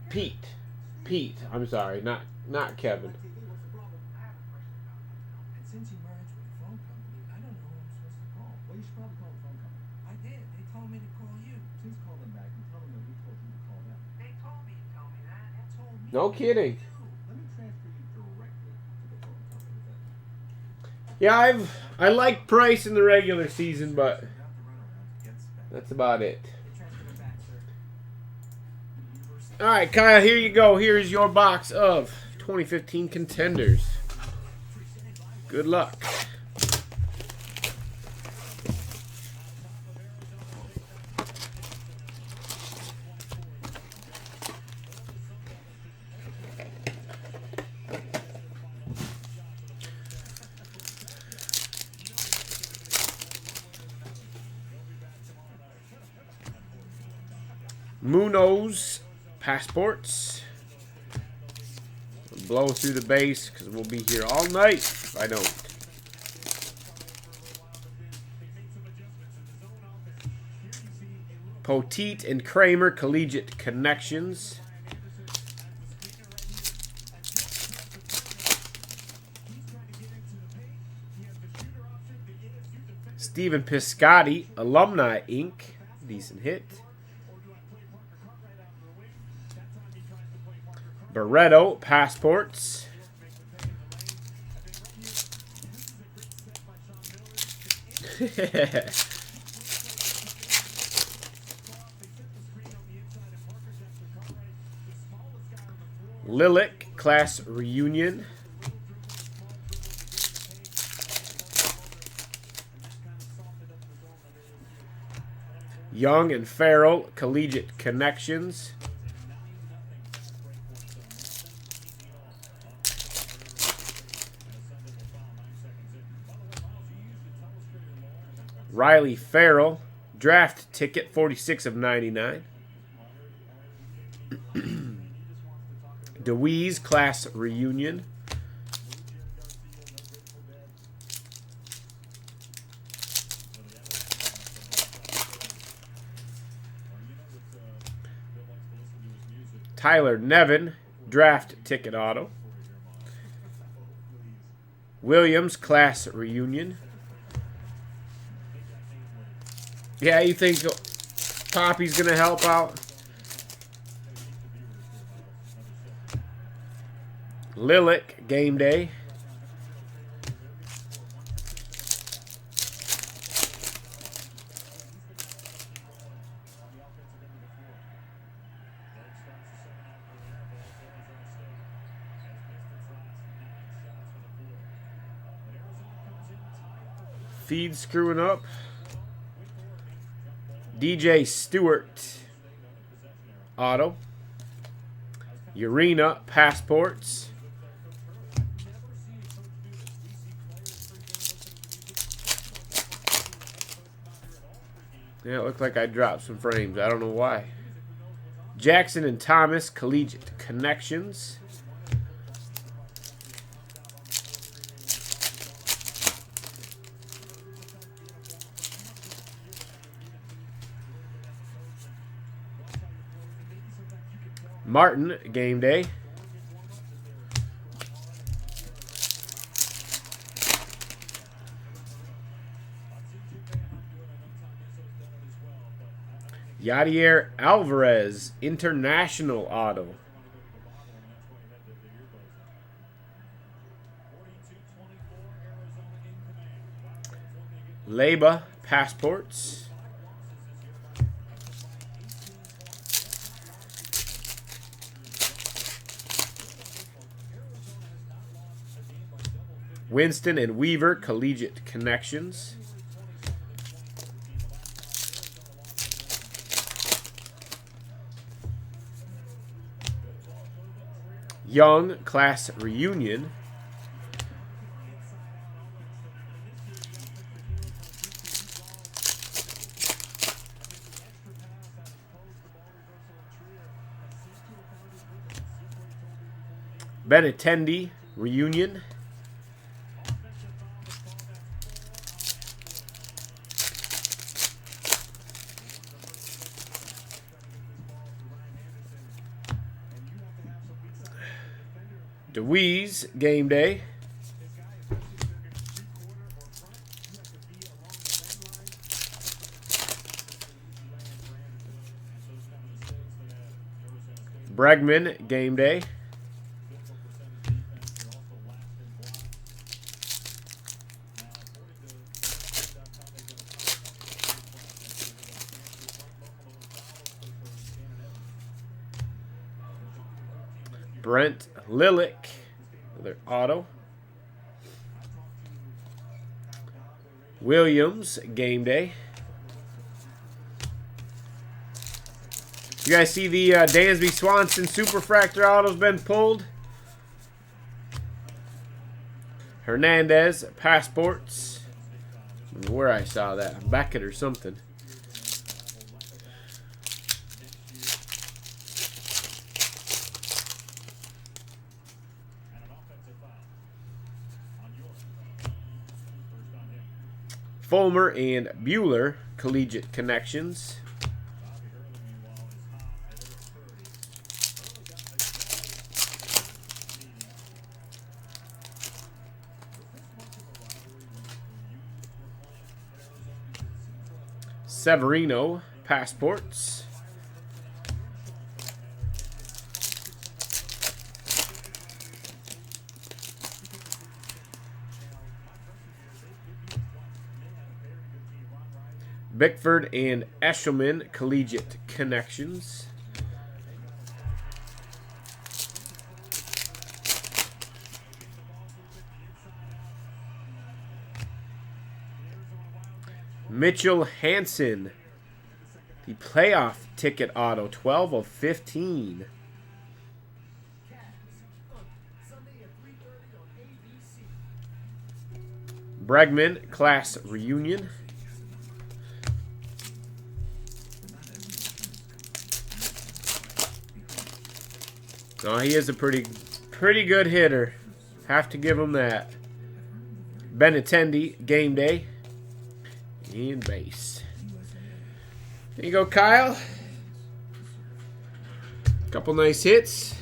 Pete. I'm sorry, not Kevin. No kidding. Yeah, I like Price in the regular season, but that's about it. All right, Kyle, here you go. Here's your box of 2015 Contenders. Good luck. Munoz passports. Blow through the base because we'll be here all night if I don't. Poteet and Kramer collegiate connections. Stephen Piscotty alumni ink. Decent hit. Barreto passports. Lilac class reunion. Young and Farrell collegiate connections. Riley Farrell, draft ticket, 46 of 99. DeWeese, class reunion. Tyler Nevin, draft ticket auto. Williams, class reunion. Yeah, you think Poppy's going to help out? Lilac, game day. Feed screwing up. DJ Stewart, auto. Urena, passports. Yeah, it looked like I dropped some frames. I don't know why. Jackson and Thomas, collegiate connections. Martin, game day. Yadier Alvarez, international auto. Leba, passports. Winston and Weaver, collegiate connections. Young, class reunion. Benintendi, reunion. DeWeese, game day. Bregman, game day. Brent Lillick, another auto. Williams, game day. You guys see the Dansby Swanson Superfractor auto's been pulled? Hernandez, passports. I don't know where I saw that. Beckett or something. Fulmer and Bueller, collegiate connections. Severino, passports. Bickford and Eshelman, collegiate connections. Mitchell Hansen, the playoff ticket auto, 12 of 15. Bregman, class reunion. Oh, he is a pretty good hitter. Have to give him that. Benintendi, game day. And base. There you go, Kyle. Couple nice hits.